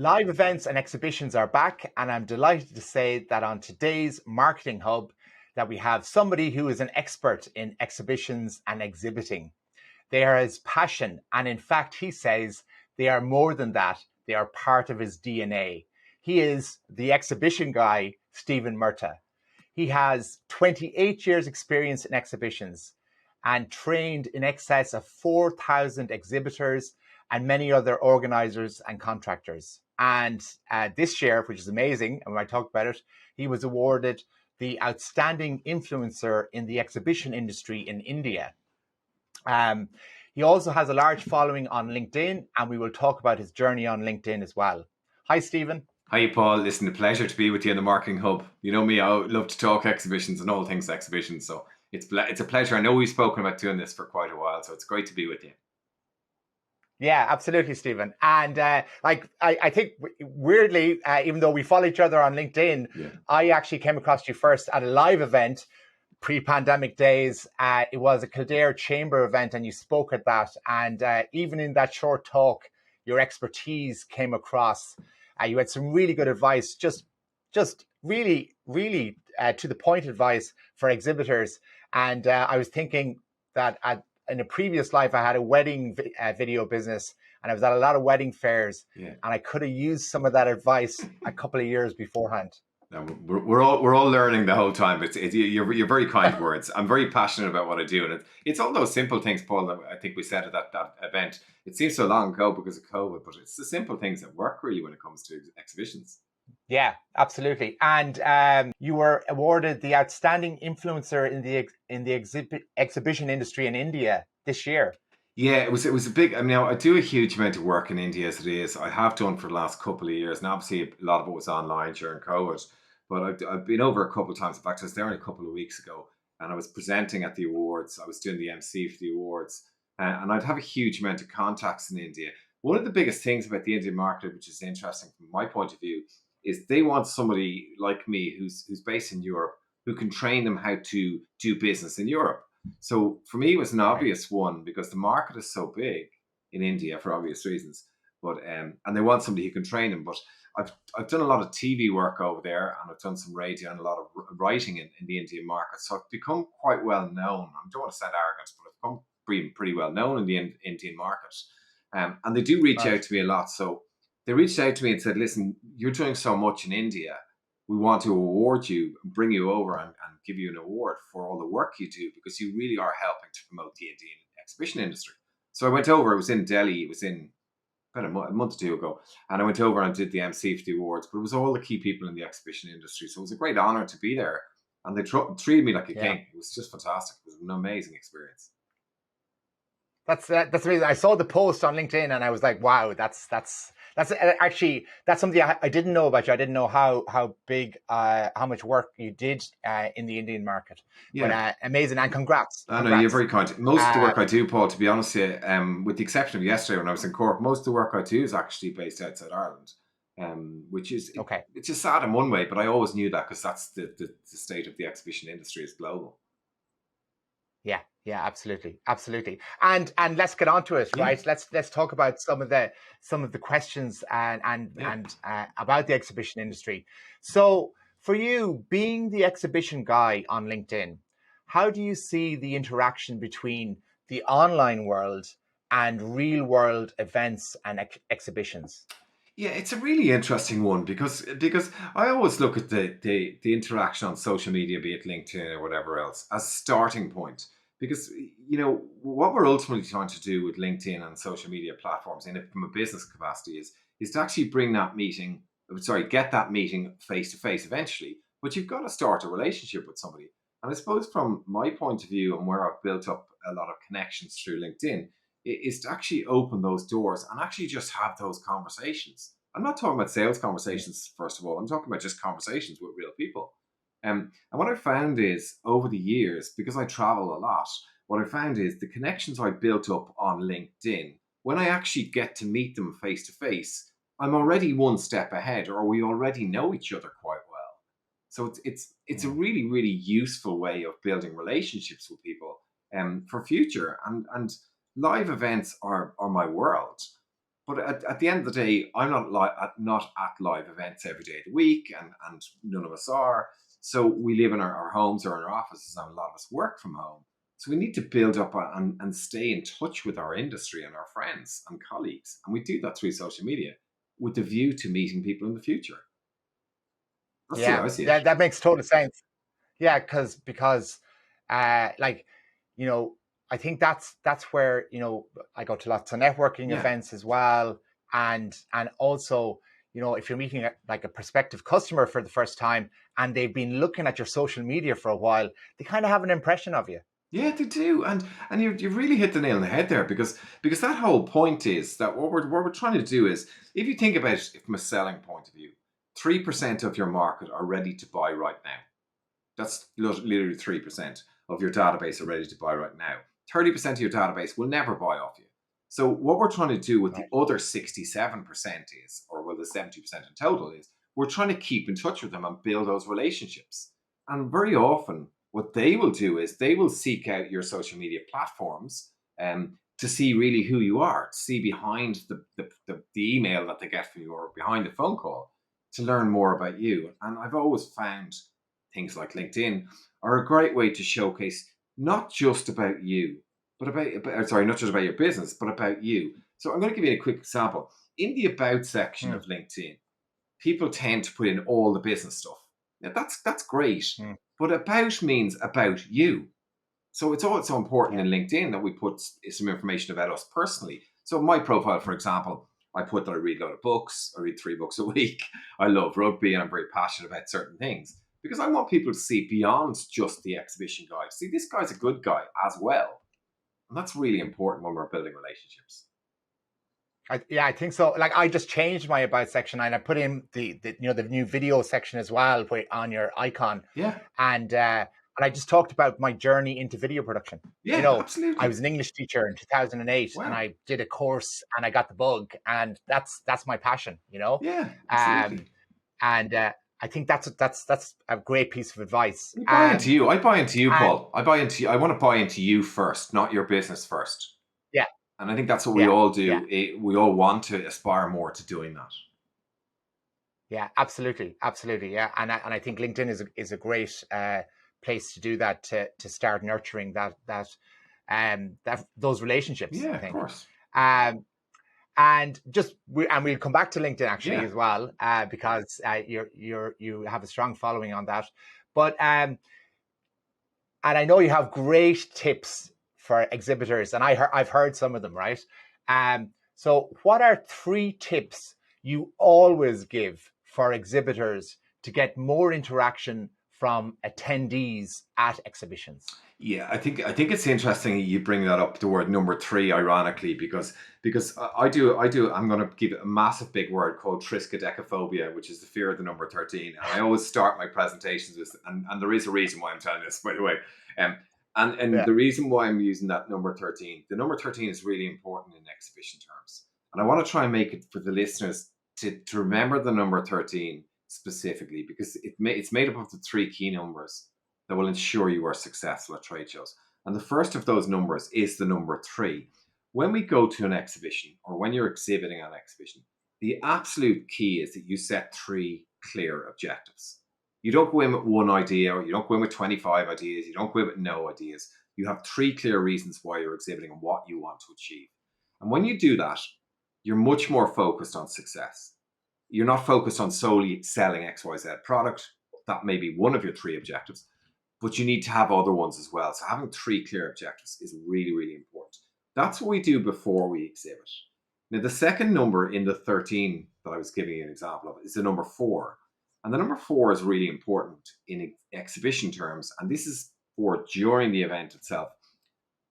Live events and exhibitions are back, and I'm delighted to say that on today's Marketing Hub that we have somebody who is an expert in exhibitions and exhibiting. They are his passion, and in fact, he says they are more than that. They are part of his DNA. He is the exhibition guy, Stephan Murtagh. He has 28 years experience in exhibitions and trained in excess of 4,000 exhibitors and many other organizers and contractors. And this year, which is amazing, and when I talked about it, he was awarded the Outstanding Influencer in the Exhibition Industry in India. He also has a large following on LinkedIn, and we will talk about his journey on LinkedIn as well. Hi, Stephan. Hi, Paul. Listen, a pleasure to be with you in the Marketing Hub. You know me, I love to talk exhibitions and all things exhibitions, so it's a pleasure. I know we've spoken about doing this for quite a while, so it's great to be with you. Yeah, absolutely, Stephan. And I think weirdly, even though we follow each other on LinkedIn, I actually came across you first at a live event, pre-pandemic days. It was a Kildare Chamber event, and you spoke at that. And even in that short talk, your expertise came across. You had some really good advice, just really, really to the point advice for exhibitors. And I was thinking that in a previous life, I had a wedding video business, and I was at a lot of wedding fairs, and I could have used some of that advice a couple of years beforehand. We're all learning the whole time. You're very kind words. I'm very passionate about what I do, and it's all those simple things, Paul, that I think we said at that event. It seems so long ago because of COVID, but it's the simple things that work really when it comes to exhibitions. Yeah, absolutely. And you were awarded the Outstanding Influencer in the exhibition industry in India this year. Yeah, it was a big. I mean, I do a huge amount of work in India as it is. I have done for the last couple of years, and obviously a lot of it was online during COVID. But I've been over a couple of times. In fact, I was there only a couple of weeks ago, and I was presenting at the awards. I was doing the MC for the awards, and I'd have a huge amount of contacts in India. One of the biggest things about the Indian market, which is interesting from my point of view, is they want somebody like me who's based in Europe who can train them how to do business in Europe. So for me, it was an obvious one because the market is so big in India for obvious reasons. But and they want somebody who can train them. But I've done a lot of TV work over there, and I've done some radio and a lot of writing in the Indian market. So I've become quite well known. I don't want to sound arrogant, but I've become pretty well known in the Indian market. And they do reach out to me a lot. So they reached out to me and said, listen, you're doing so much in India. We want to award you, bring you over and give you an award for all the work you do because you really are helping to promote the Indian exhibition industry. So I went over, it was in Delhi, it was in about a month or two ago, and I went over and did the MC for the awards, but it was all the key people in the exhibition industry. So it was a great honor to be there, and they treated me like a king. It was just fantastic. It was an amazing experience. That's amazing. I saw the post on LinkedIn and I was like, wow, that's actually, that's something I didn't know about you. I didn't know how big, how much work you did in the Indian market. Yeah. But amazing, and congrats. I know, you're very kind. Most of the work I do, Paul, to be honest with you, with the exception of yesterday when I was in Cork, most of the work I do is actually based outside Ireland, which is, okay. It's just sad in one way, but I always knew that because that's the state of the exhibition industry is global. Yeah, absolutely. And let's get on to it, right? Let's talk about some of the questions and about the exhibition industry. So for you, being the exhibition guy on LinkedIn, how do you see the interaction between the online world and real world events and exhibitions? Yeah, it's a really interesting one because I always look at the interaction on social media, be it LinkedIn or whatever else, as a starting point. Because, you know, what we're ultimately trying to do with LinkedIn and social media platforms from a business capacity is to actually get that meeting face to face eventually. But you've got to start a relationship with somebody. And I suppose from my point of view and where I've built up a lot of connections through LinkedIn is to actually open those doors and actually just have those conversations. I'm not talking about sales conversations, first of all. I'm talking about just conversations with real people. And what I found is over the years, because I travel a lot, what I found is the connections I built up on LinkedIn, when I actually get to meet them face to face, I'm already one step ahead, or we already know each other quite well. So it's a really, really useful way of building relationships with people for future. And live events are my world. But at the end of the day, I'm not at live events every day of the week, and none of us are. So we live in our homes or in our offices, and a lot of us work from home. So we need to build up and stay in touch with our industry and our friends and colleagues. And we do that through social media with the view to meeting people in the future. That's the way Yeah, I see it. that makes total sense. Yeah, because like, you know, I think that's where, you know, I go to lots of networking Yeah. events as well. And also, you know, if you're meeting like a prospective customer for the first time and they've been looking at your social media for a while, they kind of have an impression of you. Yeah, they do, and you really hit the nail on the head there, because that whole point is that what we're trying to do is, if you think about it from a selling point of view, 3% of your market are ready to buy right now. That's literally 3% of your database are ready to buy right now. 30% of your database will never buy off you. So what we're trying to do with the Right. other 67% is, or well, the 70% in total is, we're trying to keep in touch with them and build those relationships. And very often, what they will do is they will seek out your social media platforms to see really who you are, to see behind the email that they get from you or behind the phone call, to learn more about you. And I've always found things like LinkedIn are a great way to showcase not just about you, but sorry, not just about your business, but about you. So I'm going to give you a quick example. In the About section Mm, of LinkedIn, people tend to put in all the business stuff. Now that's great, mm, but about means about you. So it's also important yeah. in LinkedIn that we put some information about us personally. So my profile, for example, I put that I read a lot of books. I read 3 books a week. I love rugby and I'm very passionate about certain things because I want people to see beyond just the exhibition guy. See, this guy's a good guy as well. And that's really important when we're building relationships. Yeah, I think so. Like I just changed my about section and I put in the you know the new video section as well on your icon, Yeah. and I just talked about my journey into video production. You Yeah, know, I was absolutely. an English teacher in 2008, and Wow. I did a course and I got the bug, and that's my passion. You know, Yeah, um, absolutely. and I think that's a great piece of advice. I buy into you. I buy into you, And Paul. I buy into you. I want to buy into you first, not your business first. yeah, And I think that's what we yeah, all yeah. do. We all want to aspire more to doing that. Yeah, absolutely, absolutely. Yeah, and I think LinkedIn is a great place to do that, to start nurturing that those relationships. Yeah, I of think, course. um, and we'll come back to LinkedIn actually Yeah. as well, because you have a strong following on that. But and I know you have great tips for exhibitors, and I've heard some of them, right? So what are 3 tips you always give for exhibitors to get more interaction from attendees at exhibitions? Yeah, I think it's interesting you bring that up, the word number three, ironically, because I do I'm going to give it a massive big word called triskaidekaphobia, which is the fear of the number 13. And I always start my presentations with, and there is a reason why I'm telling this, by the way. Um, and Yeah. the reason why I'm using that number 13, the number 13 is really important in exhibition terms. And I want to try and make it for the listeners to remember the number 13 specifically, because it's made up of the 3 key numbers that will ensure you are successful at trade shows. And the first of those numbers is the number 3. When we go to an exhibition or when you're exhibiting at an exhibition, the absolute key is that you set 3 clear objectives. You don't go in with one idea, or you don't go in with 25 ideas, you don't go in with no ideas. You have 3 clear reasons why you're exhibiting and what you want to achieve. And when you do that, you're much more focused on success. You're not focused on solely selling XYZ product. That may be one of your 3 objectives, but you need to have other ones as well. So having 3 clear objectives is really, really important. That's what we do before we exhibit. Now, the second number in the 13 that I was giving you an example of is the number 4. And the number 4 is really important in exhibition terms. And this is for during the event itself.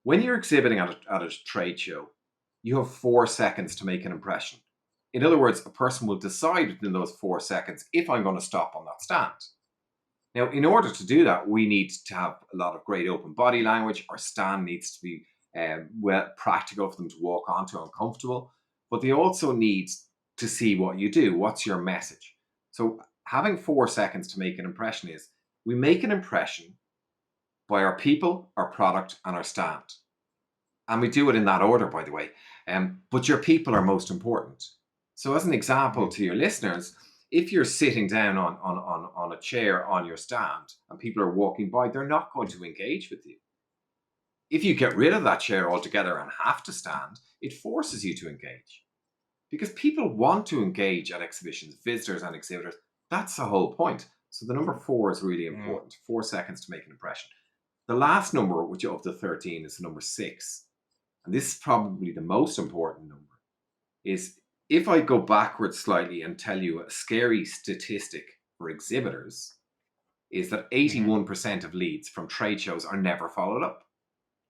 When you're exhibiting at a trade show, you have 4 seconds to make an impression. In other words, a person will decide within those 4 seconds if I'm going to stop on that stand. Now, in order to do that, we need to have a lot of great open body language. Our stand needs to be well practical for them to walk onto and comfortable, but they also need to see what you do. What's your message? So having 4 seconds to make an impression is, we make an impression by our people, our product, and our stand. And we do it in that order, by the way. But your people are most important. So as an example Mm. to your listeners, if you're sitting down on a chair on your stand and people are walking by, they're not going to engage with you. If you get rid of that chair altogether and have to stand, it forces you to engage. Because people want to engage at exhibitions, visitors and exhibitors. That's the whole point. So the number 4 is really Mm. important. 4 seconds to make an impression. The last number, which of the 13, is the number 6. And this is probably the most important number, is if I go backwards slightly and tell you a scary statistic for exhibitors, is that Mhm. 81% of leads from trade shows are never followed up.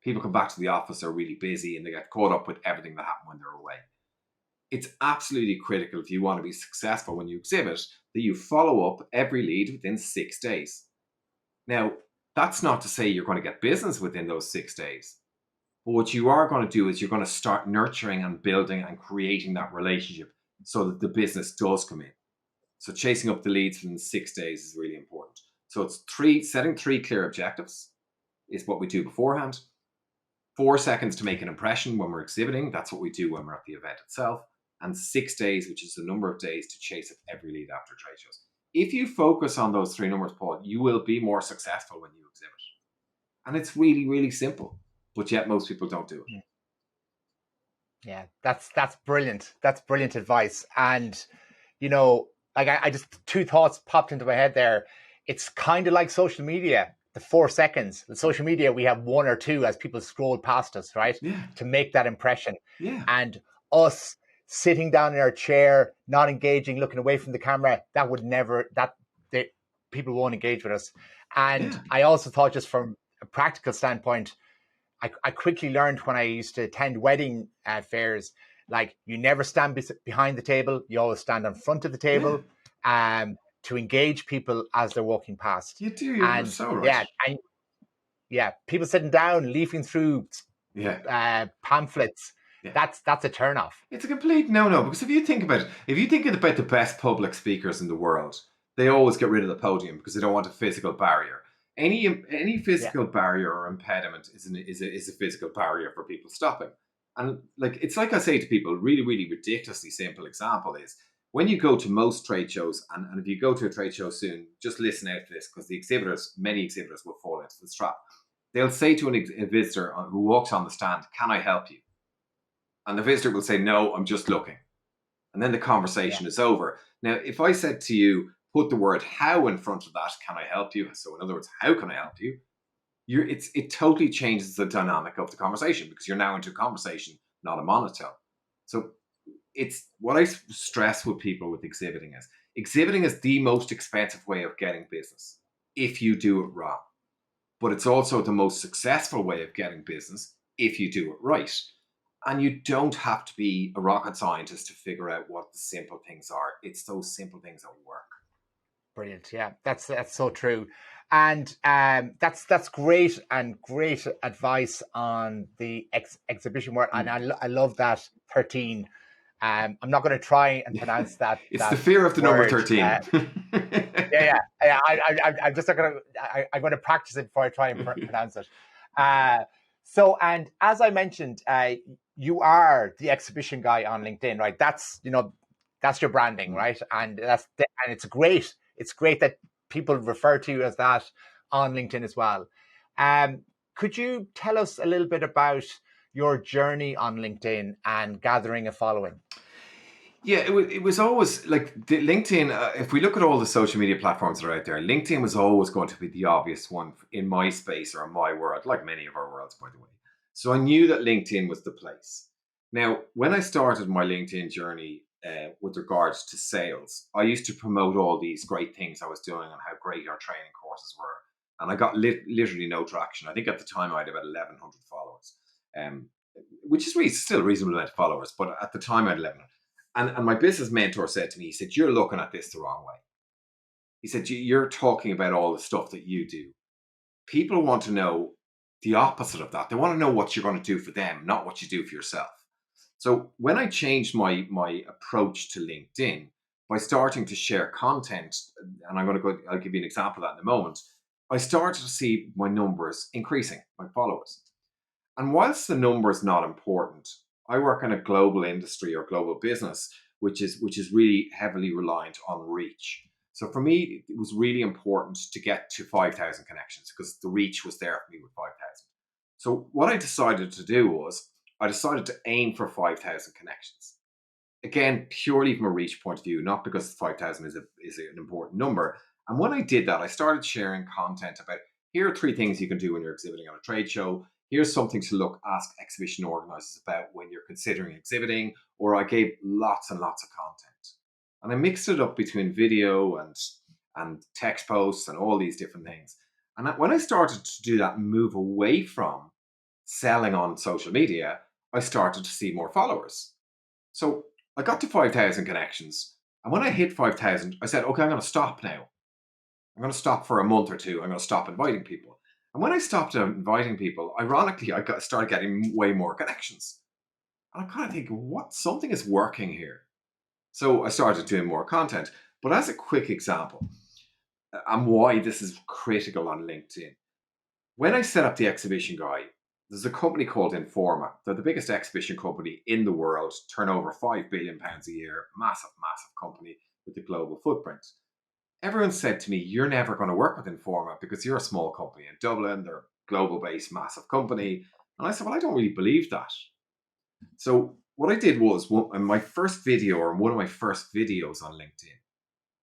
People come back to the office, are really busy, and they get caught up with everything that happened when they're away. It's absolutely critical if you want to be successful when you exhibit that you follow up every lead within 6 days. Now, that's not to say you're going to get business within those 6 days. But what you are going to do is you're going to start nurturing and building and creating that relationship so that the business does come in. So chasing up the leads within 6 days is really important. So it's setting 3 clear objectives is what we do beforehand. 4 seconds to make an impression when we're exhibiting. That's what we do when we're at the event itself. And 6 days, which is the number of days to chase up every lead after trade shows. If you focus on those 3 numbers, Paul, you will be more successful when you exhibit. And it's really, really simple. But yet most people don't do it. Yeah, that's brilliant. That's brilliant advice. And you know, like I just 2 thoughts popped into my head there. It's kind of like social media. The 4 seconds. The social media, we have 1 or 2 as people scroll past us, right? Yeah. To make that impression. Yeah. And us sitting down in our chair, not engaging, looking away from the camera, that would never people won't engage with us. And Yeah. I also thought, just from a practical standpoint, I quickly learned when I used to attend wedding fairs, like, you never stand behind the table, you always stand in front of the table, to engage people as they're walking past. You do. You're And so right. people sitting down, leafing through Yeah. pamphlets, Yeah. that's a turn off. It's a complete no-no, because if you think about it, if you think about the best public speakers in the world, they always get rid of the podium because they don't want a physical barrier. Any Yeah. physical barrier or impediment is a physical barrier for people stopping. And it's like I say to people, really, really ridiculously simple example is when you go to most trade shows, and if you go to a trade show soon, just listen out to this, because many exhibitors will fall into the trap. They'll say to a visitor who walks on the stand, "Can I help you?" And the visitor will say, "No, I'm just looking." And then the Yeah. conversation is over. Now, if I said to you, put the word "how" in front of that, "can I help you?" So in other words, "How can I help you?" It totally changes the dynamic of the conversation, because you're now into a conversation, not a monotone. So it's what I stress with people with exhibiting is the most expensive way of getting business if you do it wrong. But it's also the most successful way of getting business if you do it right. And you don't have to be a rocket scientist to figure out what the simple things are. It's those simple things that work. Brilliant. Yeah, that's so true. And that's great, and great advice on the exhibition word. And Mm. I love that 13. I'm not going to try and pronounce It's the that fear of the number word. 13. Yeah. I'm just not going to. I'm going to practice it before I try and pronounce it. So, and as I mentioned, you are the exhibition guy on LinkedIn, right? That's your branding, Mm. right? And it's great. It's great that people refer to you as that on LinkedIn as well. Could you tell us a little bit about your journey on LinkedIn and gathering a following? Yeah, it was always like LinkedIn. If we look at all the social media platforms that are out there, LinkedIn was always going to be the obvious one in my space or in my world, like many of our worlds, by the way. So I knew that LinkedIn was the place. Now, when I started my LinkedIn journey with regards to sales, I used to promote all these great things I was doing and how great our training courses were. And I got literally no traction. I think at the time I had about 1,100 followers, um, which is still a reasonable amount of followers. But at the time I had 1,100. And my business mentor said to me, he said, "You're looking at this the wrong way." He said, "You're talking about all the stuff that you do. People want to know the opposite of that. They want to know what you're going to do for them, not what you do for yourself." So when I changed my approach to LinkedIn by starting to share content, and I'll give you an example of that in a moment, I started to see my numbers increasing, my followers. And whilst the number is not important, I work in a global industry or global business, which is really heavily reliant on reach. So for me, it was really important to get to 5,000 connections because the reach was there for me with 5,000. So what I decided to do was I decided to aim for 5,000 connections. Again, purely from a reach point of view, not because 5,000 is an important number. And when I did that, I started sharing content about here are 3 things you can do when you're exhibiting on a trade show. Here's something to ask exhibition organizers about when you're considering exhibiting. Or I gave lots and lots of content. And I mixed it up between video and text posts and all these different things. And when I started to do that move away from selling on social media, I started to see more followers. So I got to 5,000 connections. And when I hit 5,000, I said, okay, I'm going to stop now. I'm going to stop for a month or two. I'm going to stop inviting people. And when I stopped inviting people, ironically, started getting way more connections. And I'm kind of thinking, something is working here. So I started doing more content. But as a quick example, and why this is critical on LinkedIn, when I set up the exhibition guide, there's a company called Informa. They're the biggest exhibition company in the world, turnover £5 billion a year, massive, massive company with a global footprint. Everyone said to me, you're never going to work with Informa because you're a small company in Dublin. They're a global-based, massive company. And I said, well, I don't really believe that. So what I did was, in my first video, or one of my first videos on LinkedIn,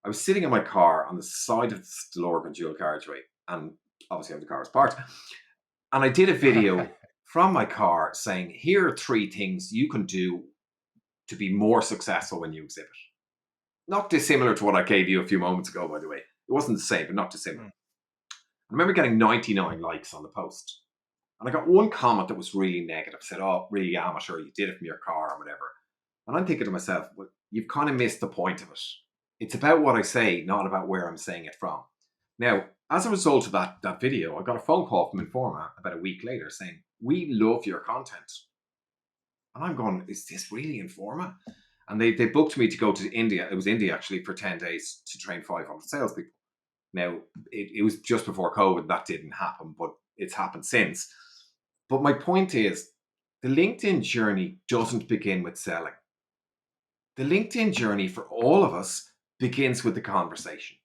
I was sitting in my car on the side of the Stillorgan dual carriageway, and obviously the car was parked. And I did a video from my car saying, here are 3 things you can do to be more successful when you exhibit. Not dissimilar to what I gave you a few moments ago, by the way. It wasn't the same, but not dissimilar. I remember getting 99 likes on the post. And I got one comment that was really negative, said, oh, really amateur, you did it from your car or whatever. And I'm thinking to myself, well, you've kind of missed the point of it. It's about what I say, not about where I'm saying it from. Now, as a result of that video, I got a phone call from Informa about a week later saying, we love your content. And I'm going, is this really Informa? And they booked me to go to India. It was India, actually, for 10 days to train 500 salespeople. Now, it was just before COVID. That didn't happen, but it's happened since. But my point is, the LinkedIn journey doesn't begin with selling. The LinkedIn journey for all of us begins with the conversation.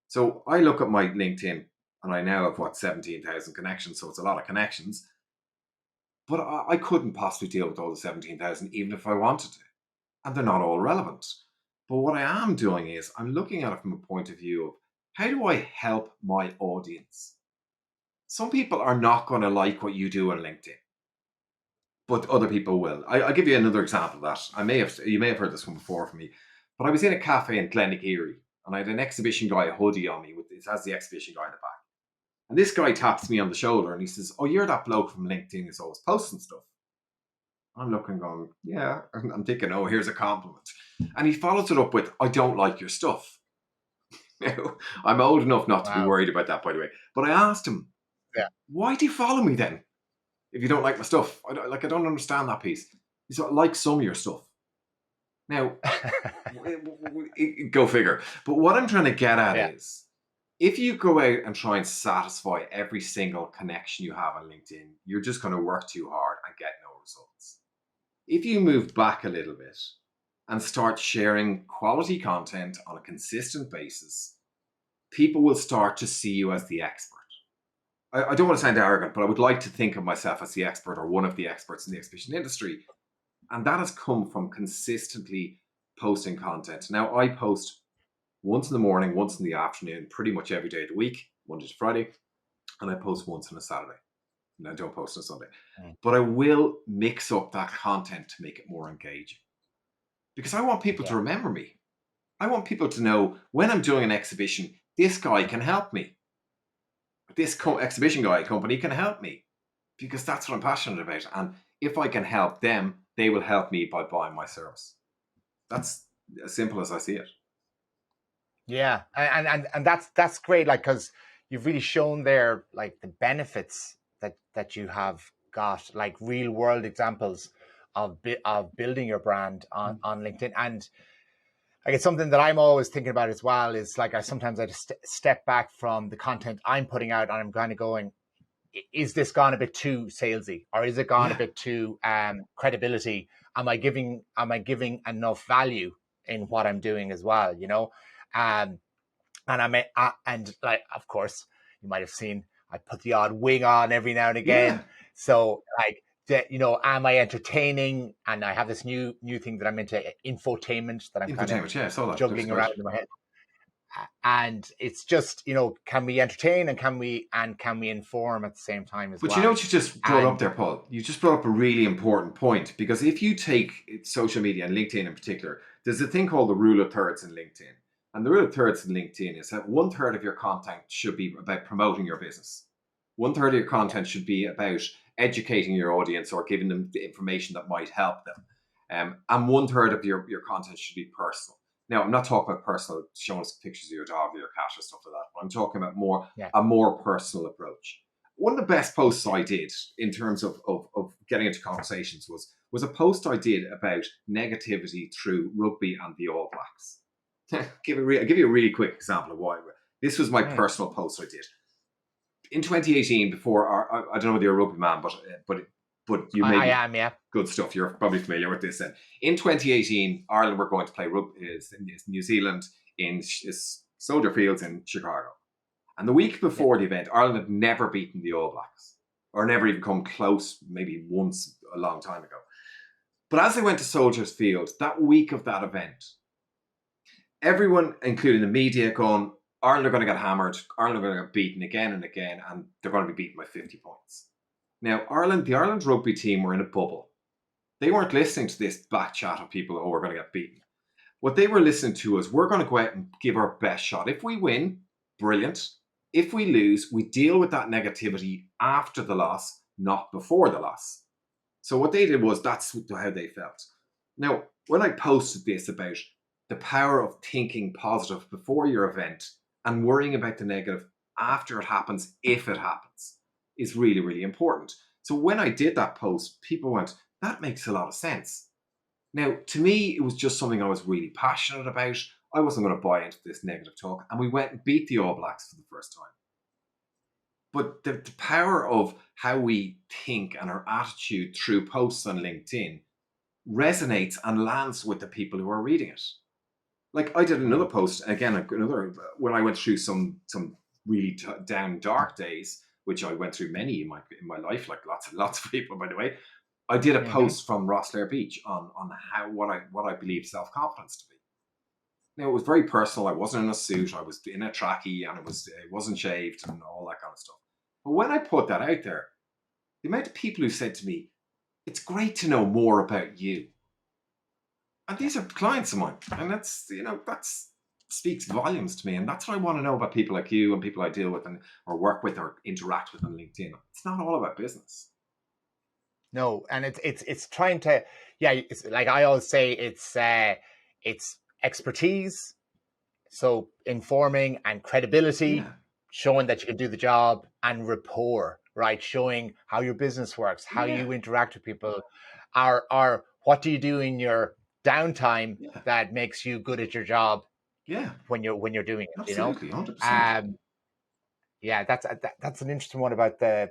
So I look at my LinkedIn and I now have 17,000 connections. So it's a lot of connections, but I couldn't possibly deal with all the 17,000 even if I wanted to. And they're not all relevant. But what I am doing is I'm looking at it from a point of view of how do I help my audience? Some people are not going to like what you do on LinkedIn, but other people will. I'll give you another example of that. You may have heard this one before from me, but I was in a cafe in Glenageary and I had an exhibition guy hoodie on me. It has the exhibition guy in the back. And this guy taps me on the shoulder and he says, oh, you're that bloke from LinkedIn who's always posting stuff. I'm looking going, yeah. I'm thinking, oh, here's a compliment. And he follows it up with, I don't like your stuff. Now, I'm old enough not to be worried about that, by the way. But I asked him, why do you follow me then? If you don't like my stuff? I don't understand that piece. He said, I like some of your stuff. Now, go figure. But what I'm trying to get at is, if you go out and try and satisfy every single connection you have on LinkedIn, you're just going to work too hard and get no results. If you move back a little bit and start sharing quality content on a consistent basis, people will start to see you as the expert. I don't want to sound arrogant, but I would like to think of myself as the expert or one of the experts in the exhibition industry. And that has come from consistently posting content. Now, I post once in the morning, once in the afternoon, pretty much every day of the week, Monday to Friday. And I post once on a Saturday. And I don't post on a Sunday. But I will mix up that content to make it more engaging. Because I want people to remember me. I want people to know when I'm doing an exhibition, this guy can help me. This exhibition guy company can help me. Because that's what I'm passionate about. And if I can help them, they will help me by buying my service. That's as simple as I see it. Yeah, and that's great, like, because you've really shown there, like, the benefits that you have got, like real world examples of building your brand on LinkedIn. And like, it's something that I'm always thinking about as well, is like, I sometimes just step back from the content I'm putting out and I'm kind of going, is this gone a bit too salesy, or is it gone a Yeah. bit too credibility? Am I giving enough value in what I'm doing as well? And and like, of course, you might have seen I put the odd wing on every now and Yeah. again. So like, am I entertaining? And I have this new thing that I'm into, infotainment, that I'm kind of Infotainment. Yeah, I saw that. Looks juggling great. around in my head. And it's just, can we entertain, and can we inform at the same time as But well? you know what you just brought And up there, Paul? You just brought up a really important point, because if you take social media and LinkedIn in particular, there's a thing called the rule of thirds in LinkedIn. And the rule of thirds in LinkedIn is that 1/3 of your content should be about promoting your business. 1/3 of your content should be about educating your audience or giving them the information that might help them. And 1/3 of your content should be personal. Now, I'm not talking about personal, showing us pictures of your dog or your cat or stuff like that, but I'm talking about a more personal approach. One of the best posts I did in terms of getting into conversations was a post I did about negativity through rugby and the All Blacks. I'll give you a really quick example of why. This was my personal post I did. In 2018, before I don't know whether you're a rugby man, but you may I am, yeah. Good stuff. You're probably familiar with this then. In 2018, Ireland were going to play New Zealand in Soldier Fields in Chicago. And the week before the event, Ireland had never beaten the All Blacks, or never even come close, maybe once a long time ago. But as they went to Soldiers Field, that week of that event, everyone, including the media, going, Ireland are going to get hammered, Ireland are going to get beaten again and again, and they're going to be beaten by 50 points. Now, the Ireland rugby team were in a bubble. They weren't listening to this back chat of people, oh, we're going to get beaten. What they were listening to is, we're going to go out and give our best shot. If we win, brilliant. If we lose, we deal with that negativity after the loss, not before the loss. So what they did was, that's how they felt. Now, when I posted this about the power of thinking positive before your event and worrying about the negative after it happens, if it happens, is really, really important. So when I did that post, people went, that makes a lot of sense. Now, to me, it was just something I was really passionate about. I wasn't going to buy into this negative talk. And we went and beat the All Blacks for the first time. But the power of how we think and our attitude through posts on LinkedIn resonates and lands with the people who are reading it. Like, I did another post, again, when I went through some really down, dark days, which I went through many in my life, like lots of people, by the way. I did a post from Rosslare Beach on what I believe self-confidence to be. Now, it was very personal. I wasn't in a suit. I was in a trackie, and it wasn't shaved and all that kind of stuff. But when I put that out there, the amount of people who said to me, it's great to know more about you. And these are clients of mine. And that speaks volumes to me. And that's what I want to know about people like you and people I deal with or work with or interact with on LinkedIn. It's not all about business. No, and it's trying to, it's like I always say, it's expertise, so informing, and credibility, showing that you can do the job, and rapport, right? Showing how your business works, how you interact with people, or what do you do in your downtime that makes you good at your job. When you're doing it, absolutely, 100%. That's an interesting one about the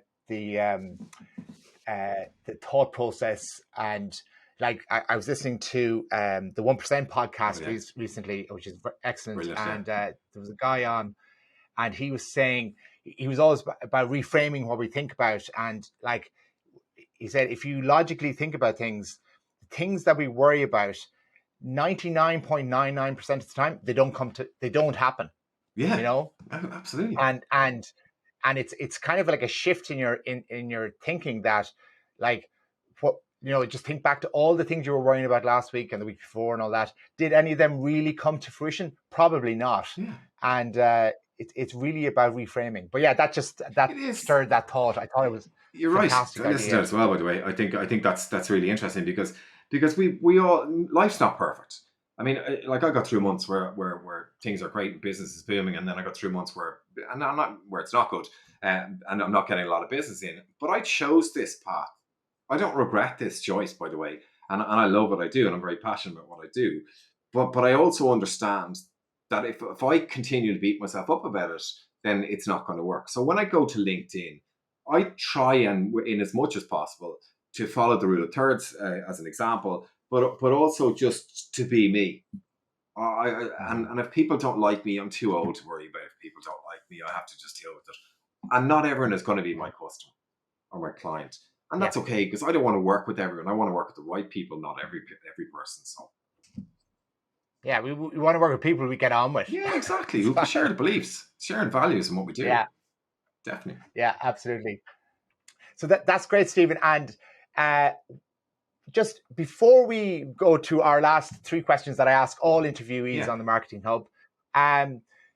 thought process. And like, I was listening to the 1% podcast recently, which is excellent. Brilliant, and there was a guy on, and he was saying, he was always about reframing what we think about. And like he said, if you logically think about things that we worry about, 99.99% of the time, they don't happen. Absolutely. And it's kind of like a shift in your thinking, that like, what, just think back to all the things you were worrying about last week and the week before and all that. Did any of them really come to fruition? Probably not. And it's really about reframing. But that stirred that thought. I thought it was, you're right. I listened to that as well, by the way. I think that's really interesting, because we all, life's not perfect. I mean, like, I got through months where things are great and business is booming, and then I got through months where it's not good, and I'm not getting a lot of business in. But I chose this path. I don't regret this choice, by the way, and I love what I do, and I'm very passionate about what I do. But I also understand that if I continue to beat myself up about it, then it's not going to work. So when I go to LinkedIn, I try and, in as much as possible, to follow the rule of thirds as an example, but also just to be me. And if people don't like me, I'm too old to worry about. If people don't like me, I have to just deal with it. And not everyone is going to be my customer or my client, and that's okay, because I don't want to work with everyone. I want to work with the right people, not every person. So yeah, we want to work with people we get on with. yeah, exactly. We share the beliefs, sharing values, and what we do. Yeah, definitely. Yeah, absolutely. So that's great, Stephen. And just before we go to our last three questions that I ask all interviewees on the Marketing Hub,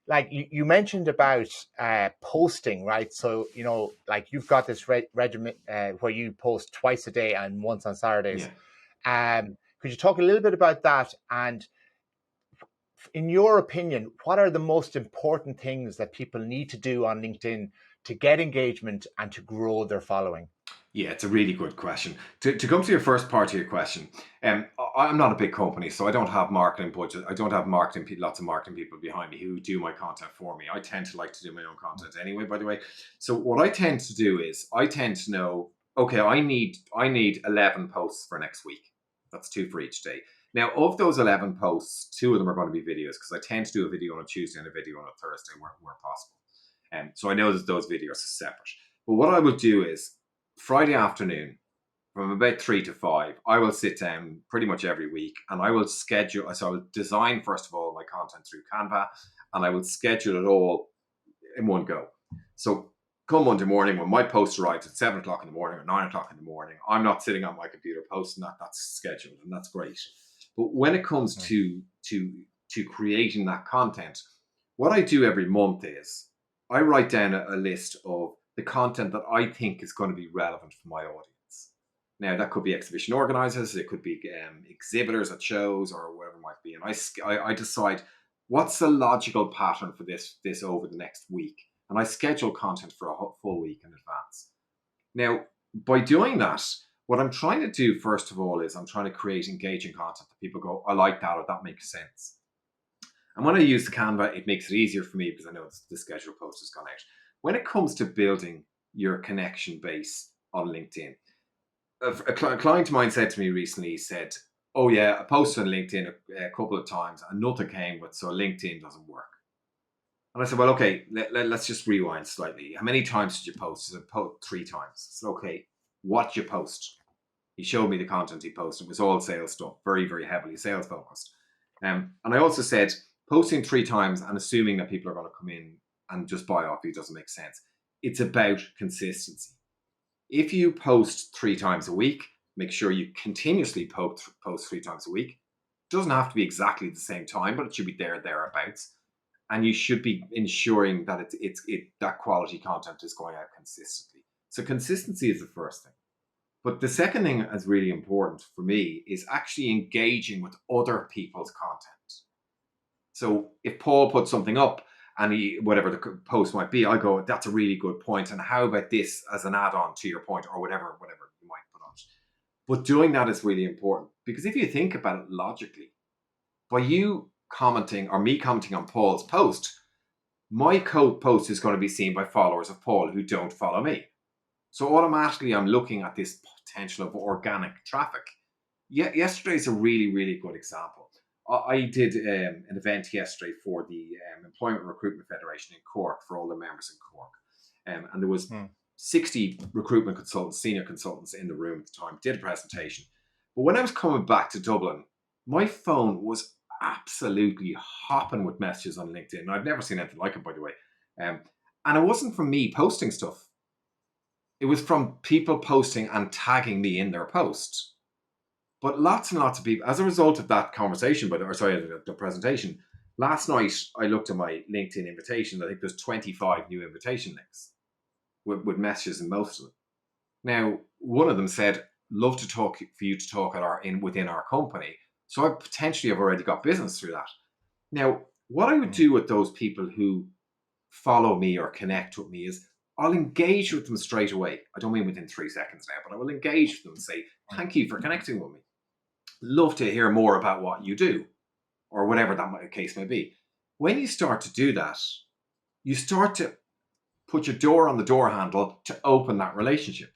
like you mentioned about posting, right? So, like you've got this regimen where you post twice a day and once on Saturdays. Could you talk a little bit about that? And in your opinion, what are the most important things that people need to do on LinkedIn to get engagement and to grow their following? Yeah, it's a really good question. To come to your first part of your question, I'm not a big company, so I don't have marketing budget. I don't have lots of marketing people behind me who do my content for me. I tend to like to do my own content anyway, by the way. So what I tend to do is I tend to know, okay, I need 11 posts for next week. That's 2 for each day. Now, of those 11 posts, 2 of them are going to be videos, because I tend to do a video on a Tuesday and a video on a Thursday where possible. So I know that those videos are separate. But what I will do is Friday afternoon, from about 3 to 5, I will sit down pretty much every week, and I will schedule. So I will design, first of all, my content through Canva, and I will schedule it all in one go. So come Monday morning, when my post arrives at 7 o'clock in the morning or 9 o'clock in the morning, I'm not sitting on my computer posting that. That's scheduled, and that's great. But when it comes to creating that content, what I do every month is I write down a list of the content that I think is going to be relevant for my audience. Now, that could be exhibition organizers, it could be exhibitors at shows, or whatever it might be. And I decide what's the logical pattern for this over the next week. And I schedule content for a full week in advance. Now, by doing that, what I'm trying to do, first of all, is I'm trying to create engaging content that people go, I like that, or that makes sense. And when I use the Canva, it makes it easier for me because I know the scheduled post has gone out. When it comes to building your connection base on LinkedIn, a client of mine said to me recently, he said, oh yeah, I posted on LinkedIn a couple of times and nothing came with, so LinkedIn doesn't work. And I said, well, okay, let's just rewind slightly. How many times did you post? He said, 3 times. I said, okay, what you post? He showed me the content he posted. It was all sales stuff, very, very heavily sales focused. And I also said, posting 3 times and assuming that people are going to come in and just buy off you doesn't make sense. It's about consistency. If you post 3 times a week, make sure you continuously post 3 times a week. It doesn't have to be exactly the same time, but it should be thereabouts. And you should be ensuring that that quality content is going out consistently. So consistency is the first thing. But the second thing that's really important for me is actually engaging with other people's content. So if Paul puts something up and whatever the post might be, I go, that's a really good point. And how about this as an add-on to your point, or whatever you might put on it. But doing that is really important, because if you think about it logically, by you commenting or me commenting on Paul's post, my post is going to be seen by followers of Paul who don't follow me. So automatically I'm looking at this potential of organic traffic. Yesterday's a really, really good example. I did an event yesterday for the Employment Recruitment Federation in Cork, for all the members in Cork. And there was 60 recruitment consultants, senior consultants in the room at the time, did a presentation. But when I was coming back to Dublin, my phone was absolutely hopping with messages on LinkedIn. And I've never seen anything like it, by the way. And it wasn't from me posting stuff. It was from people posting and tagging me in their posts. But lots and lots of people, as a result of that conversation, the presentation, last night I looked at my LinkedIn invitations. I think there's 25 new invitation links with messages in most of them. Now, one of them said, love to talk for you to talk within our company. So I potentially have already got business through that. Now, what I would do with those people who follow me or connect with me is I'll engage with them straight away. I don't mean within 3 seconds now, but I will engage with them and say, thank you for connecting with me. Love to hear more about what you do, or whatever that case may be. When you start to do that, you start to put your door on the door handle to open that relationship.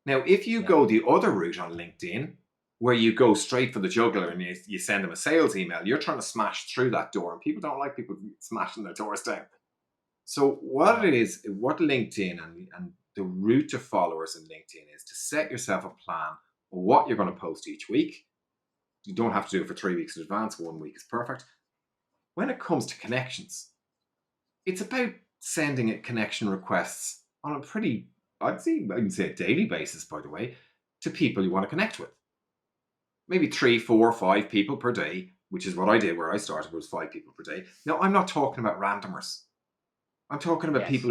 Now, if you go the other route on LinkedIn, where you go straight for the jugular and you send them a sales email, you're trying to smash through that door, and people don't like people smashing their doors down. So what it is, what LinkedIn and the route to followers in LinkedIn is to set yourself a plan of what you're going to post each week. You don't have to do it for 3 weeks in advance. 1 week is perfect. When it comes to connections, it's about sending it connection requests on a pretty, I'd say a daily basis, by the way, to people you want to connect with. Maybe 3, 4, 5 people per day, which is what I did where I started, was 5 people per day. Now, I'm not talking about randomers. I'm talking about people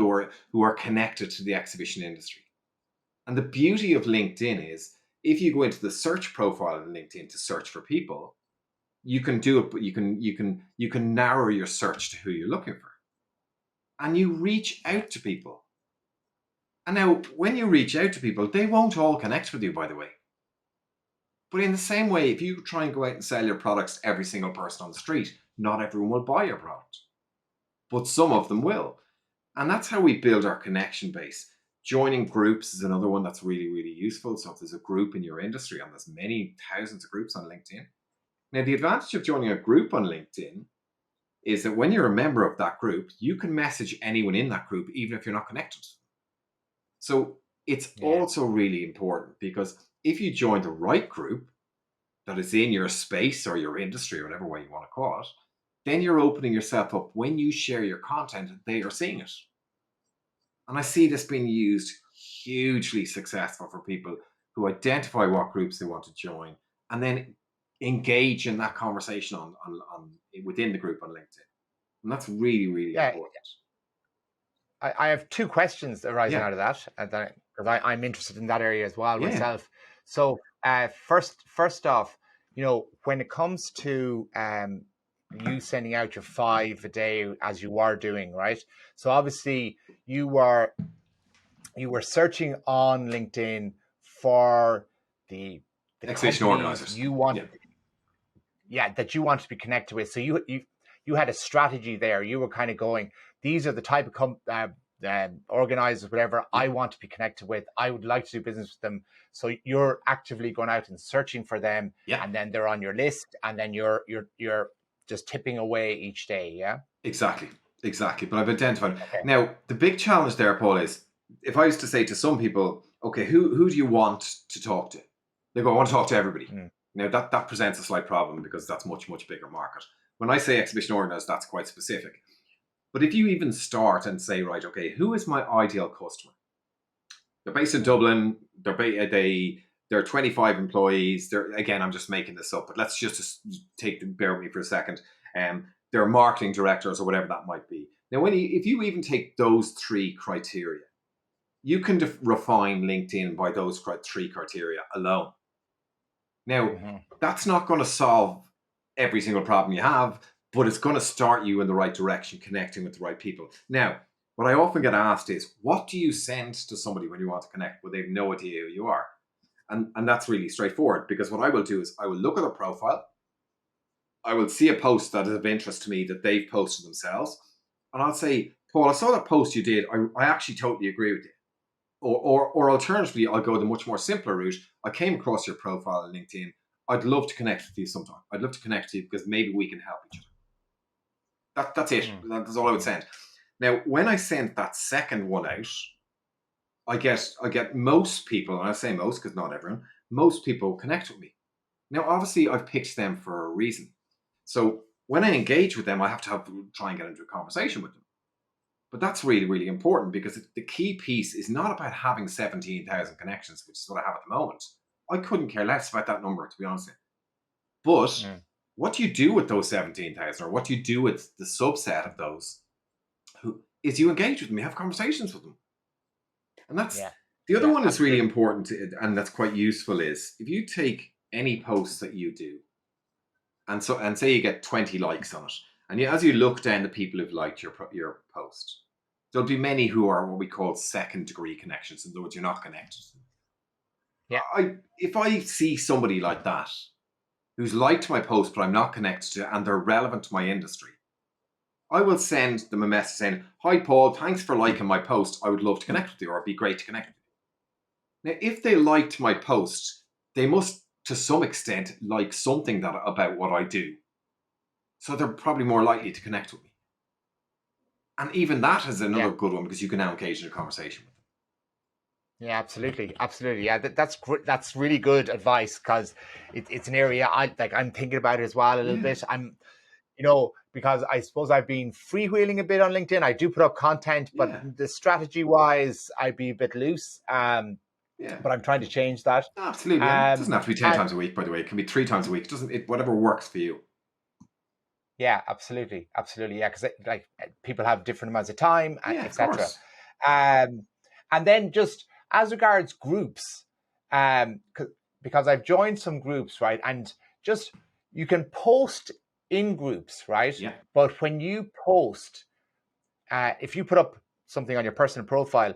who are connected to the exhibition industry. And the beauty of LinkedIn is, if you go into the search profile of LinkedIn to search for people, you can do it, but you can narrow your search to who you're looking for. And you reach out to people. And now, when you reach out to people, they won't all connect with you, by the way. But in the same way, if you try and go out and sell your products to every single person on the street, not everyone will buy your product. But some of them will. And that's how we build our connection base. Joining groups is another one that's really, really useful. So if there's a group in your industry, and there's many thousands of groups on LinkedIn. Now, the advantage of joining a group on LinkedIn is that when you're a member of that group, you can message anyone in that group, even if you're not connected. So it's also really important, because if you join the right group that is in your space or your industry or whatever way you want to call it, then you're opening yourself up. When you share your content, they are seeing it. And I see this being used hugely successful for people who identify what groups they want to join and then engage in that conversation on within the group on LinkedIn. And that's really, really important. I have 2 questions arising out of that, because I'm interested in that area as well myself. So first off, when it comes to you sending out your 5 a day as you are doing, right? So obviously you were searching on LinkedIn for the exhibition organizers you wanted, that you want to be connected with. So you had a strategy there. You were kind of going, these are the type of organizers, whatever I want to be connected with. I would like to do business with them. So you're actively going out and searching for them, and then they're on your list, and then you're just tipping away each day. Yeah, exactly. But I've identified. Okay. Now, the big challenge there, Paul, is if I was to say to some people, okay, who do you want to talk to? They go, I want to talk to everybody. Now, that presents a slight problem, because that's much, much bigger market. When I say exhibition organizers, that's quite specific. But if you even start and say, right, okay, who is my ideal customer? They're based in Dublin. They're 25 employees. Again, I'm just making this up, but let's just bear with me for a second. They're marketing directors or whatever that might be. Now, if you even take those 3 criteria, you can refine LinkedIn by those 3 criteria alone. Now, that's not going to solve every single problem you have, but it's going to start you in the right direction, connecting with the right people. Now, what I often get asked is, what do you send to somebody when you want to connect, but they have no idea who you are? And that's really straightforward, because what I will do is I will look at their profile. I will see a post that is of interest to me that they've posted themselves. And I'll say, Paul, I saw that post you did. I actually totally agree with you. Or alternatively, I'll go the much more simpler route. I came across your profile on LinkedIn. I'd love to connect with you sometime. I'd love to connect with you because maybe we can help each other. That's it. That's all I would send. Now, when I send that second one out, I get most people, and I say most because not everyone, most people connect with me. Now, obviously, I've picked them for a reason. So when I engage with them, I have to try and get into a conversation with them. But that's really, really important, because the key piece is not about having 17,000 connections, which is what I have at the moment. I couldn't care less about that number, to be honest with you. But what do you do with those 17,000, or what do you do with the subset of those? Is you engage with them, you have conversations with them. And that's the other one that's really important, and that's quite useful, is if you take any posts that you do, and say you get 20 likes on it, and as you look down the people who've liked your post, there'll be many who are what we call second-degree connections. In other words, you're not connected. If I see somebody like that who's liked my post, but I'm not connected to, and they're relevant to my industry, I will send them a message saying, "Hi Paul, thanks for liking my post. I would love to connect with you, or it'd be great to connect with you." Now, if they liked my post, they must, to some extent, like something about what I do. So they're probably more likely to connect with me. And even that is another good one, because you can now engage in a conversation with them. Yeah, absolutely, absolutely. Yeah, that's really good advice, because it's an area I'm thinking about it as well a little bit. I'm, because I suppose I've been freewheeling a bit on LinkedIn. I do put up content, but the strategy wise, I'd be a bit loose. But I'm trying to change that. Absolutely. And it doesn't have to be 10 times a week, by the way. It can be 3 times a week. Whatever works for you. Yeah, absolutely, absolutely. Yeah, because like people have different amounts of time, etc. And then just as regards groups, because I've joined some groups, right, and just you can post in groups, right? Yeah. But when you post, if you put up something on your personal profile,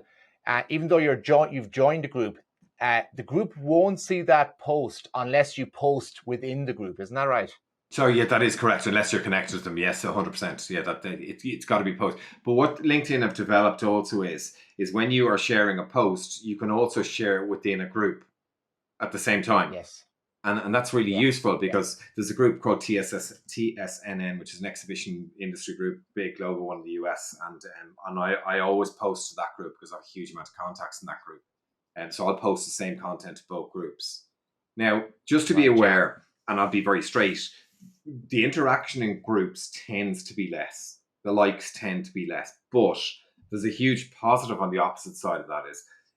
even though you've joined a group, the group won't see that post unless you post within the group. Isn't that right? So yeah, that is correct. Unless you're connected to them, yes, 100%. Yeah, it's got to be posted. But what LinkedIn have developed also is when you are sharing a post, you can also share it within a group at the same time. Yes. And that's really useful, because there's a group called TSNN, which is an exhibition industry group, big global one in the US. And I always post to that group because I have a huge amount of contacts in that group. And so I'll post the same content to both groups. Now, just to be aware, and I'll be very straight, the interaction in groups tends to be less. The likes tend to be less. But there's a huge positive on the opposite side of that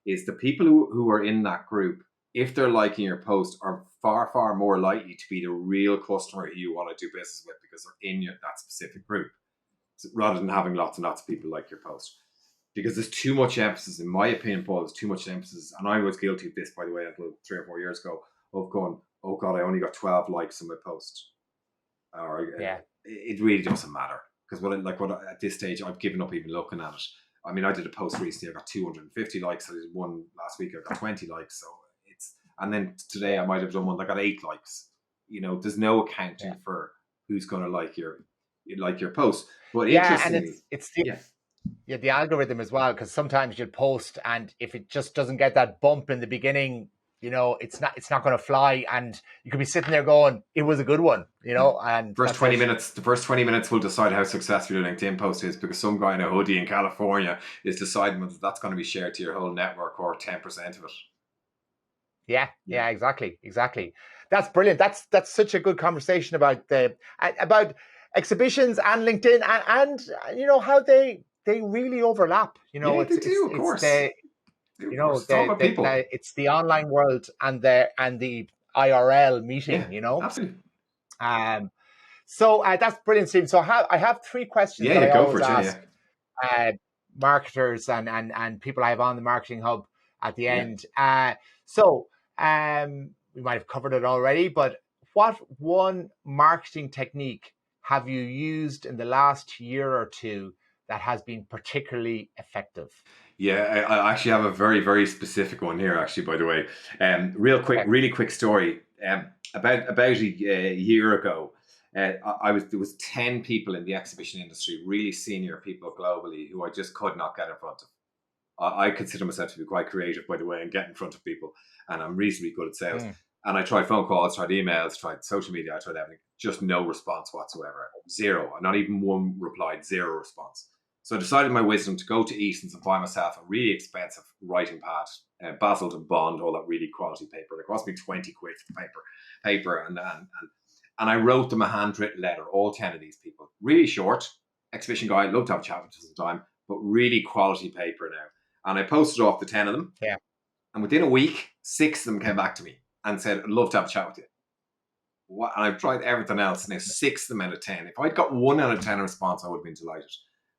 is the people who are in that group, if they're liking your post, are far, far more likely to be the real customer who you want to do business with, because they're in that specific group, rather than having lots and lots of people like your post. Because there's too much emphasis, in my opinion, Paul, there's too much emphasis. And I was guilty of this, by the way, until 3 or 4 years ago, of going, oh God, I only got 12 likes on my post. It really doesn't matter. Because at this stage, I've given up even looking at it. I mean, I did a post recently, I got 250 likes. I did one last week, I got 20 likes. So and then today I might have done one that got 8 likes. There's no accounting for who's going to like your post. But interestingly, and it's the algorithm as well, because sometimes you'll post, and if it just doesn't get that bump in the beginning, it's not going to fly, and you could be sitting there going, it was a good one, and the first 20 minutes will decide how successful your LinkedIn post is, because some guy in a hoodie in California is deciding whether that's going to be shared to your whole network or 10% of it. Yeah, exactly. That's brilliant. That's such a good conversation about exhibitions and LinkedIn, and how they really overlap. They do, of course. It's the online world and the IRL meeting. Absolutely. So that's brilliant, Stephen. So I have 3 questions that I always ask marketers and people I have on the Marketing Hub at the end. We might have covered it already, but what one marketing technique have you used in the last year or two that has been particularly effective? Yeah, I actually have a very, very specific one here, actually, by the way. Really quick story. About a year ago, there was 10 people in the exhibition industry, really senior people globally, who I just could not get in front of. I consider myself to be quite creative, by the way, and get in front of people, and I'm reasonably good at sales. And I tried phone calls, tried emails, tried social media, I tried everything. Just no response whatsoever. Zero. Not even one replied. Zero response. So I decided, my wisdom, to go to Easton's and buy myself a really expensive writing pad, Basildon Bond, all that really quality paper. It cost me 20 quid for paper, and I wrote them a handwritten letter, all 10 of these people. Really short. Exhibition guy, love to have a chat with you sometime, but really quality paper now. And I posted off the 10 of them. Yeah. And within a week, 6 of them came back to me and said, I'd love to have a chat with you. And I've tried everything else. Now, 6 of them out of 10. If I'd got 1 out of 10 response, I would have been delighted.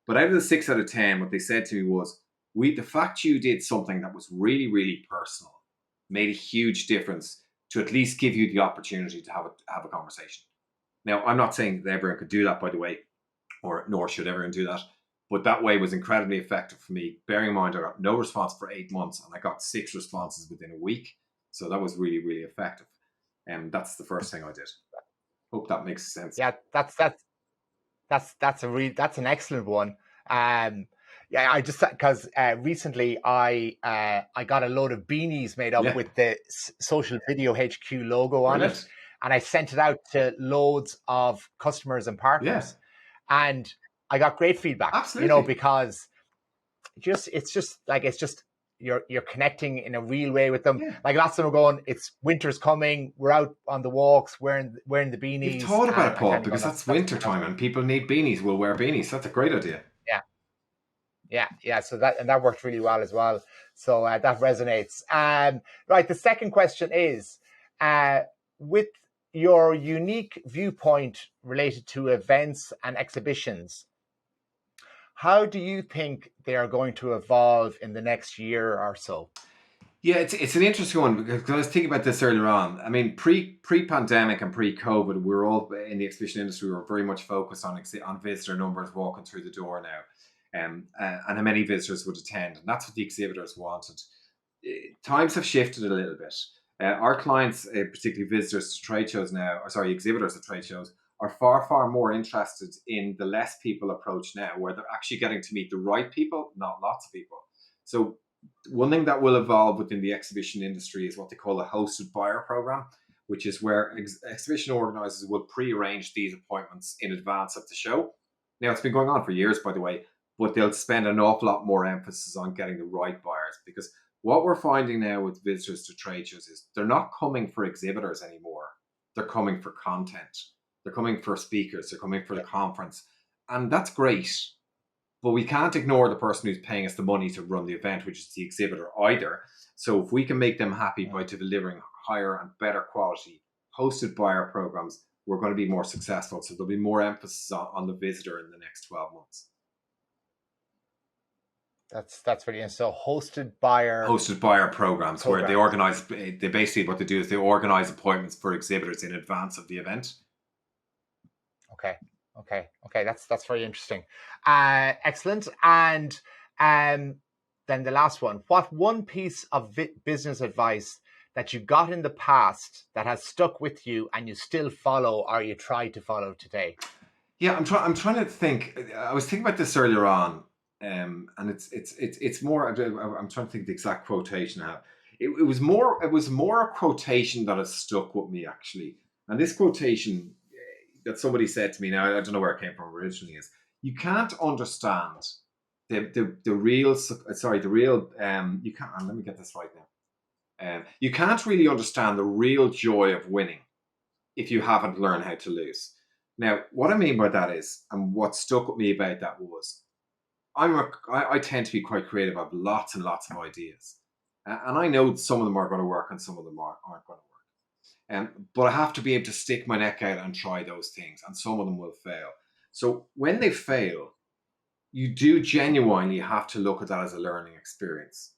But out of the 6 out of 10, what they said to me was, the fact you did something that was really, really personal made a huge difference to at least give you the opportunity to have a conversation. Now, I'm not saying that everyone could do that, by the way, nor should everyone do that. But that way was incredibly effective for me. Bearing in mind, I got no response for 8 months, and I got 6 responses within a week. So that was really, really effective. And that's the first thing I did. Hope that makes sense. Yeah, that's That's an excellent one. Yeah, I just because recently I got a load of beanies made up Yeah. with the Social Video HQ logo on it, Brilliant. and I sent it out to loads of customers and Yeah. partners, and I got great feedback. Absolutely. Because it's just you're connecting in a real way with them. Yeah. Like lots of them are going, it's winter's coming, we're out on the walks wearing the beanies. You've thought about it, Paul, kind of because going, that's winter time and people need beanies. We'll wear beanies. That's a great idea. Yeah. So that worked really well as well. So that resonates. Right. The second question is, with your unique viewpoint related to events and exhibitions, how do you think they are going to evolve in the next year or so? Yeah, it's an interesting one because I was thinking about this earlier on. I mean, pre-pandemic and pre-COVID, we're all in the exhibition industry. We're very much focused on visitor numbers walking through the door now, and how many visitors would attend, and that's what the exhibitors wanted. Times have shifted a little bit. Our clients, particularly visitors to trade shows now, or sorry, exhibitors at trade shows, are far more interested in the less people approach now, where they're actually getting to meet the right people, not lots of people. So one thing that will evolve within the exhibition industry is what they call a hosted buyer program, which is where exhibition organizers will pre-arrange these appointments in advance of the show. Now, it's been going on for years, by the way, but they'll spend an awful lot more emphasis on getting the right buyers, because what we're finding now with visitors to trade shows is they're not coming for exhibitors anymore. They're coming for content. They're coming for speakers. They're coming for the conference. And that's great. But we can't ignore the person who's paying us the money to run the event, which is the exhibitor either. So if we can make them happy by delivering higher and better quality hosted buyer programs, we're going to be more successful. So there'll be more emphasis on the visitor in the next 12 months. That's really interesting. So hosted buyer programs where they organize, they basically, what they do is they organize appointments for exhibitors in advance of the event. Okay. That's very interesting. Excellent. And then the last one, what one piece of business advice that you got in the past that has stuck with you and you still follow or you try to follow today? Yeah, I'm trying to think. I was thinking about this earlier on. And it's more. I'm trying to think the exact quotation I have. It was more a quotation that has stuck with me actually. And this quotation that somebody said to me, now I don't know where it came from originally, is you can't understand the real. You can't. Let me get this right now. You can't really understand the real joy of winning if you haven't learned how to lose. Now, what I mean by that is, and what stuck with me about that was, I tend to be quite creative. I have lots and lots of ideas. And I know some of them are going to work and some of them aren't going to work. But I have to be able to stick my neck out and try those things. And some of them will fail. So when they fail, you do genuinely have to look at that as a learning experience.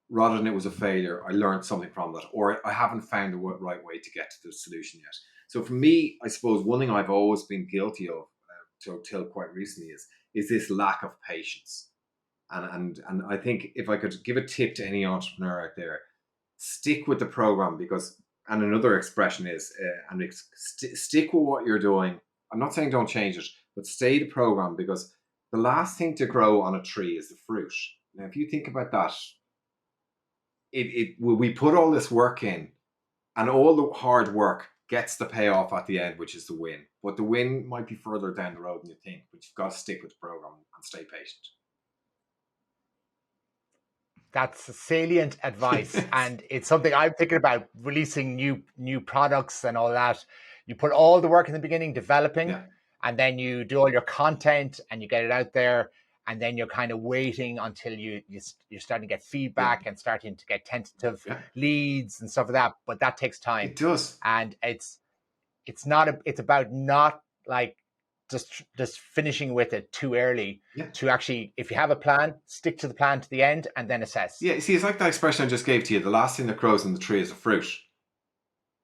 Rather than it was a failure, I learned something from that. Or I haven't found the right way to get to the solution yet. So for me, I suppose one thing I've always been guilty of till quite recently is this lack of patience. And I think if I could give a tip to any entrepreneur out there, stick with the program, because, and another expression is, stick with what you're doing. I'm not saying don't change it, but stay the program, because the last thing to grow on a tree is the fruit. Now, if you think about that, we put all this work in, and all the hard work gets the payoff at the end, which is the win. But the win might be further down the road than you think, but you've got to stick with the program and stay patient. That's salient advice. And it's something I'm thinking about, releasing new products and all that. You put all the work in the beginning, developing, and then you do all your content and you get it out there. And then you're kind of waiting until you're starting to get feedback and starting to get tentative leads and stuff like that. But that takes time. It does. And it's about not like just finishing with it too early. To actually, if you have a plan, stick to the plan to the end and then assess. Yeah, see, it's like that expression I just gave to you. The last thing that grows on the tree is the fruit. If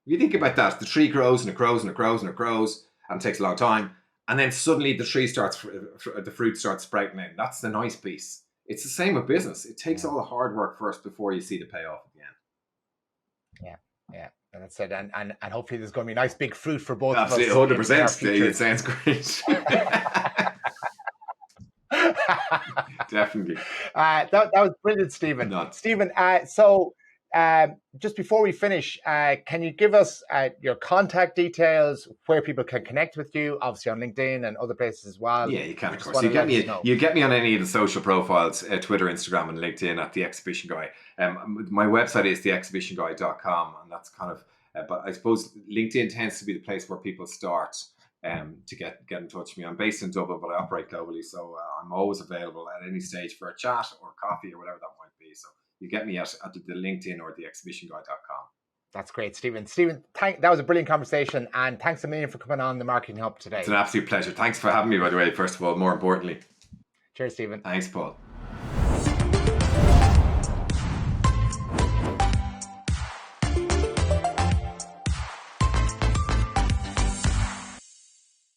you think about that, the tree grows and it grows and it grows and it grows, and it takes a long time. And then suddenly the fruit starts sprouting out. That's the nice piece. It's the same with business. It takes all the hard work first before you see the payoff at the end. Yeah. And that's it. And hopefully there's going to be nice big fruit for both Absolutely, of us. 100%. It sounds great. Definitely. That was brilliant, Stephen. Stephen, so just before we finish, can you give us your contact details, where people can connect with you, obviously on LinkedIn and other places as well? Yeah, you can, of course. You get me on any of the social profiles, Twitter, Instagram, and LinkedIn at The Exhibition Guy. My website is theexhibitionguy.com, and that's kind of, but I suppose LinkedIn tends to be the place where people start to get in touch with me. I'm based in Dublin, but I operate globally, so I'm always available at any stage for a chat or coffee or whatever that might be. So you get me at the LinkedIn or theexhibitionguy.com. That's great, Stephen. Stephen, that was a brilliant conversation, and thanks a million for coming on the Marketing Hub today. It's an absolute pleasure. Thanks for having me, by the way, first of all, more importantly. Cheers, Stephen. Thanks, Paul.